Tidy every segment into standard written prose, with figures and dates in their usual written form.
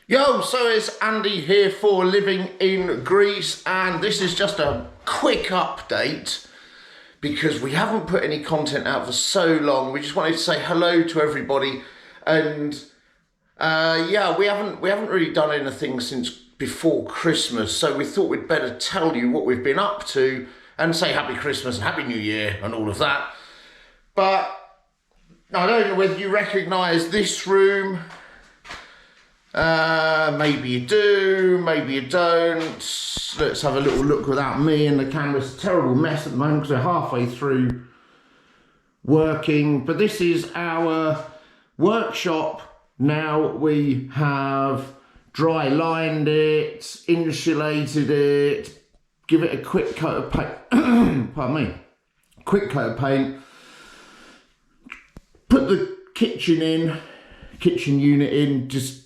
Yo, so it's Andy here for Living in Greece, and this is just a quick update because we haven't put any content out for so long. We just wanted to say hello to everybody, and yeah, we haven't really done anything since before Christmas, so we thought we'd better tell you what we've been up to and say Happy Christmas and Happy New Year and all of that. But I don't know whether you recognise this room. Maybe you do, maybe you don't. Let's have a little look without me in the camera. It's a terrible mess at the moment because we're halfway through working. But this is our workshop. Now we have dry lined it, insulated it, give it a quick coat of paint. Pardon me. Quick coat of paint. Put the kitchen unit in, just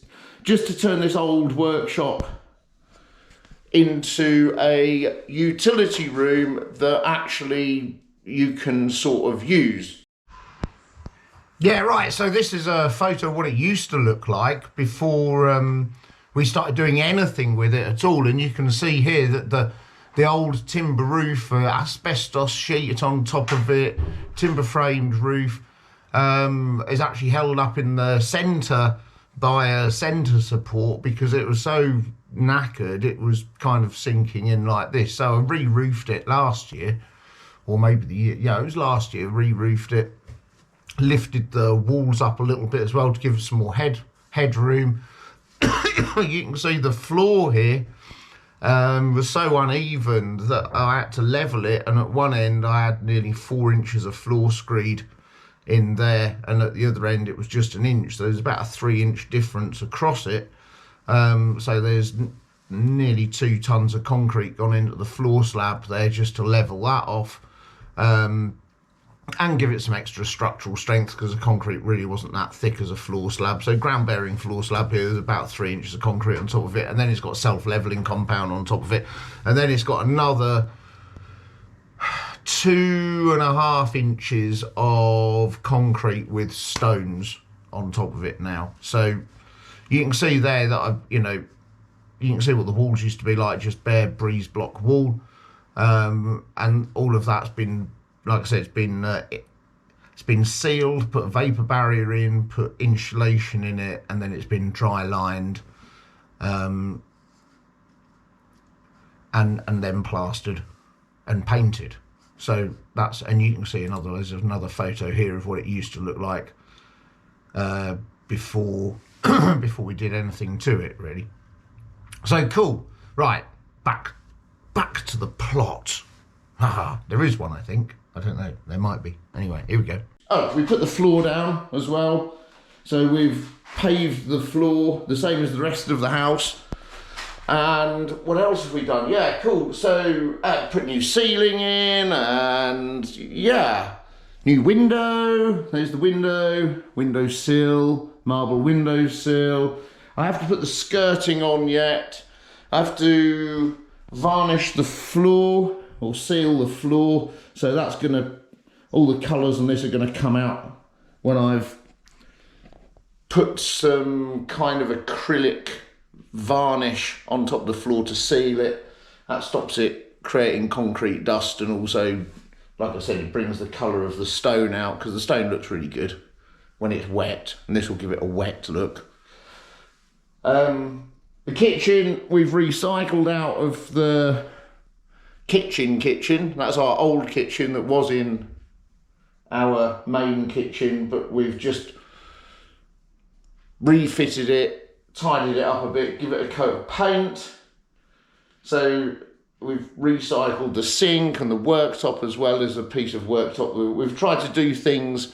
to turn this old workshop into a utility room that actually you can sort of use. Yeah, right, so this is a photo of what it used to look like before we started doing anything with it at all. And you can see here that the old timber roof, asbestos sheet on top of it, timber framed roof, is actually held up in the centre by a centre support because it was so knackered it was kind of sinking in like this. So I re-roofed it last year, or maybe the year, yeah, it was last year, re-roofed it, lifted the walls up a little bit as well to give it some more headroom. You can see the floor here was so uneven that I had to level it, and at one end I had nearly 4 inches of floor screed in there, and at the other end it was just an inch. So there's about a 3-inch difference across it. So there's nearly 2 tons of concrete gone into the floor slab there just to level that off, and give it some extra structural strength because the concrete really wasn't that thick as a floor slab. So ground bearing floor slab here, there's about 3 inches of concrete on top of it, and then it's got self-leveling compound on top of it, and then it's got another 2.5 inches of concrete with stones on top of it now. So you can see there that you can see what the walls used to be like, just bare breeze block wall, and all of that's been, like I said, it's been sealed, put a vapor barrier in, put insulation in it, and then it's been dry lined, and then plastered and painted. So that's, and you can see there's another photo here of what it used to look like before we did anything to it, really. So cool. Right, back to the plot. Haha, there is one, I think. I don't know, there might be. Anyway, here we go. Oh, we put the floor down as well. So we've paved the floor the same as the rest of the house. And what else have we done? Yeah, cool. So put new ceiling in, and yeah, new window. There's the windowsill, marble windowsill. I have to put the skirting on yet. I have to varnish the floor or seal the floor. So that's all the colours on this are gonna come out when I've put some kind of acrylic varnish on top of the floor to seal it. That stops it creating concrete dust, and also, like I said, it brings the colour of the stone out because the stone looks really good when it's wet, and this will give it a wet look. The kitchen, we've recycled out of the kitchen. That's our old kitchen that was in our main kitchen, but we've just refitted it, tidied it up a bit, give it a coat of paint. So we've recycled the sink and the worktop as well as a piece of worktop. We've tried to do things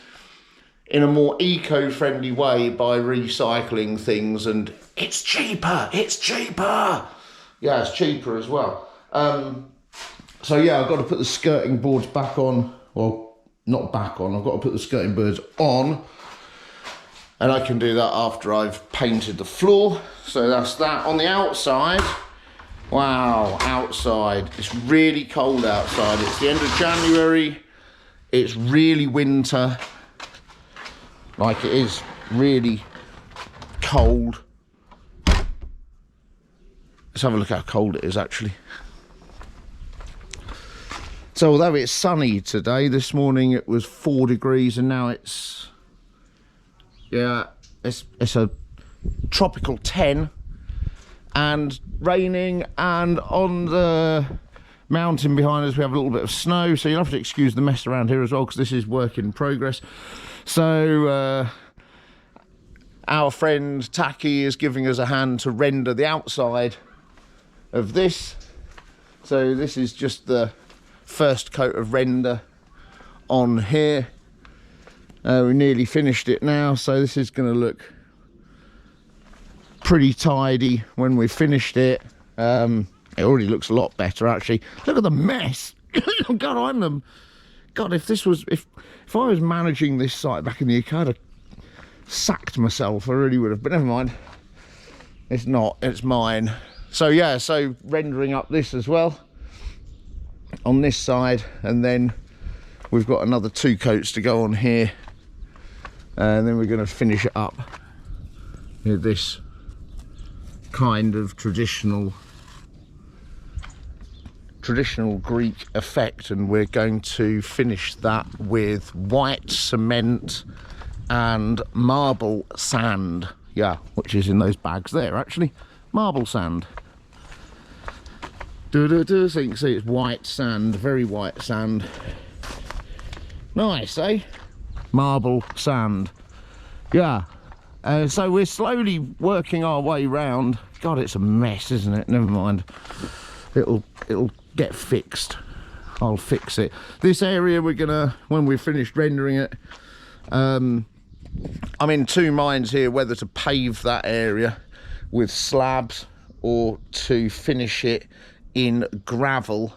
in a more eco-friendly way by recycling things, and it's cheaper. Yeah, it's cheaper as well. So yeah, I've got to put the skirting boards back on, well, not back on, I've got to put the skirting boards on. And I can do that after I've painted the floor. So that's that. On the outside, wow, outside, it's really cold outside. It's the end of January. It's really winter. Like, it is really cold. let's have a look how cold it is actually. So although it's sunny today, this morning it was 4 degrees and now it's, yeah, it's a tropical 10 and raining, and on the mountain behind us we have a little bit of snow, so you'll have to excuse the mess around here as well because this is work in progress. So our friend Taki is giving us a hand to render the outside of this. So this is just the first coat of render on here. We nearly finished it now, so this is going to look pretty tidy when we finished it. It already looks a lot better actually. Look at the mess. God, if I was managing this site back in the UK, I'd have sacked myself. I really would have, but never mind. It's not, it's mine. So yeah, so rendering up this as well on this side, and then we've got another 2 coats to go on here, and then we're going to finish it up with this kind of traditional Greek effect, and we're going to finish that with white cement and marble sand, yeah, which is in those bags there actually, marble sand. So you can see it's white sand, very white sand. Nice, eh? Marble sand. Yeah. So we're slowly working our way round. God, it's a mess, isn't it? Never mind. It'll get fixed. I'll fix it. This area we're gonna, when we've finished rendering it, I'm in 2 minds here whether to pave that area with slabs or to finish it in gravel,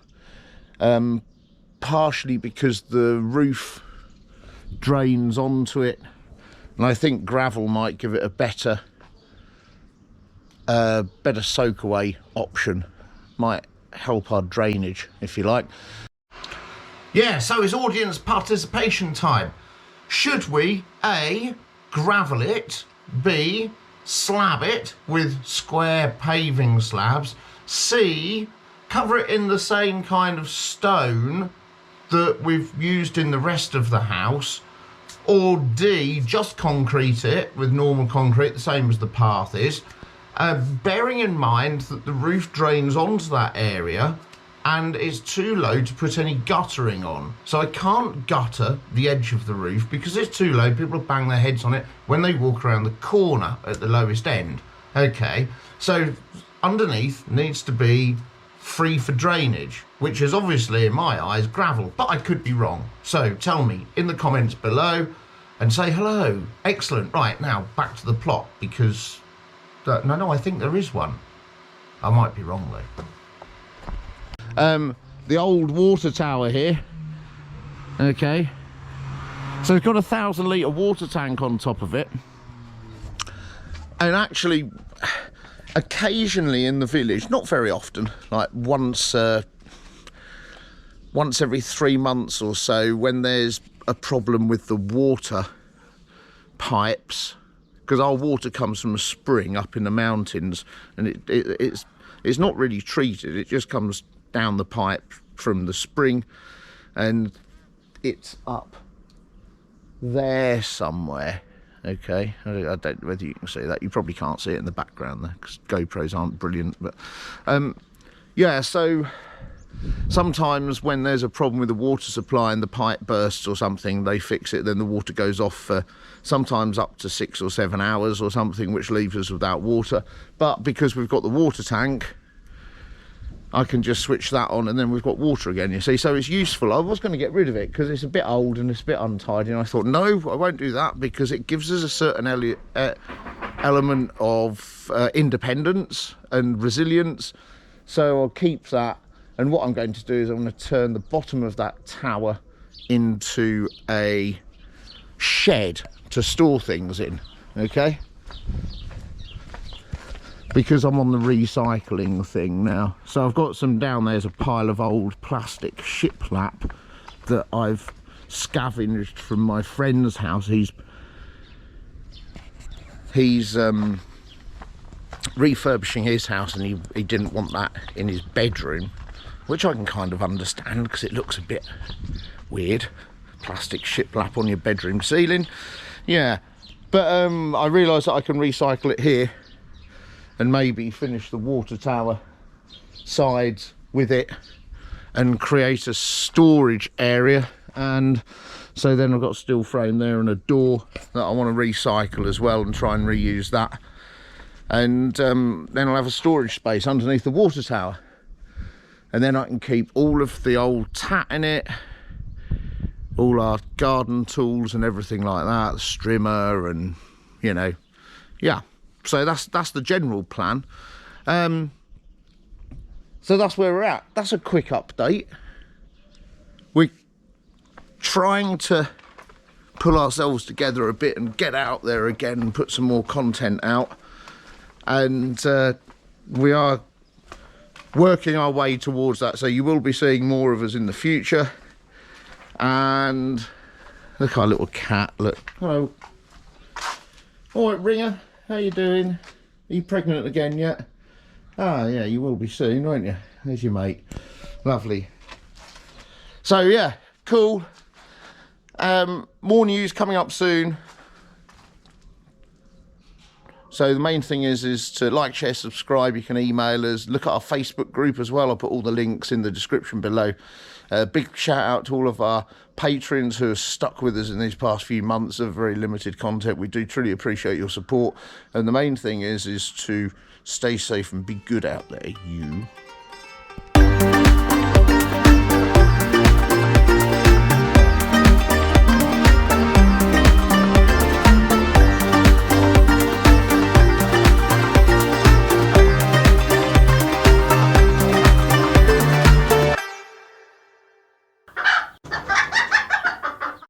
partially because the roof drains onto it, and I think gravel might give it a better soak away option, might help our drainage if you like. Yeah, so it's audience participation time. Should we A, gravel it, B, slab it with square paving slabs, C, cover it in the same kind of stone that we've used in the rest of the house, or D, just concrete it with normal concrete, the same as the path is, bearing in mind that the roof drains onto that area and it's too low to put any guttering on. So I can't gutter the edge of the roof because it's too low. People bang their heads on it when they walk around the corner at the lowest end. Okay, so underneath needs to be free for drainage, which is obviously in my eyes gravel, but I could be wrong. So tell me in the comments below and say hello. Excellent. Right, now back to the plot, because no, I think there is one. I might be wrong though. The old water tower here, okay, so it's got a 1,000 litre water tank on top of it, and actually occasionally in the village, not very often, like once every 3 months or so, when there's a problem with the water pipes, because our water comes from a spring up in the mountains, and it's not really treated, it just comes down the pipe from the spring, and it's up there somewhere. Okay, I don't know whether you can see that. You probably can't see it in the background there because GoPros aren't brilliant, but yeah, so sometimes when there's a problem with the water supply and the pipe bursts or something, they fix it, then the water goes off for sometimes up to 6 or 7 hours or something, which leaves us without water. But because we've got the water tank, I can just switch that on and then we've got water again, you see. So it's useful. I was going to get rid of it because it's a bit old and it's a bit untidy, and I thought, no, I won't do that, because it gives us a certain element of independence and resilience. So I'll keep that, and what I'm going to do is I'm going to turn the bottom of that tower into a shed to store things in, okay? Because I'm on the recycling thing now. So I've got some down there's a pile of old plastic shiplap that I've scavenged from my friend's house. He's refurbishing his house, and he didn't want that in his bedroom, which I can kind of understand because it looks a bit weird. Plastic shiplap on your bedroom ceiling. Yeah, but I realised that I can recycle it here and maybe finish the water tower sides with it and create a storage area. And so then I've got a steel frame there and a door that I want to recycle as well and try and reuse that. And then I'll have a storage space underneath the water tower, and then I can keep all of the old tat in it, all our garden tools and everything like that, the strimmer, and you know, yeah. So that's the general plan. So that's where we're at. That's a quick update. We're trying to pull ourselves together a bit and get out there again and put some more content out. And we are working our way towards that, so you will be seeing more of us in the future. And look at our little cat. Look, hello. All right, Ringer, how you doing? Are you pregnant again yet? Ah, yeah, you will be soon, won't you? There's your mate. Lovely. So yeah, cool. More news coming up soon. So the main thing is to like, share, subscribe. You can email us. Look at our Facebook group as well. I'll put all the links in the description below. Big shout out to all of our patrons who have stuck with us in these past few months of very limited content. We do truly appreciate your support. And the main thing is to stay safe and be good out there, you.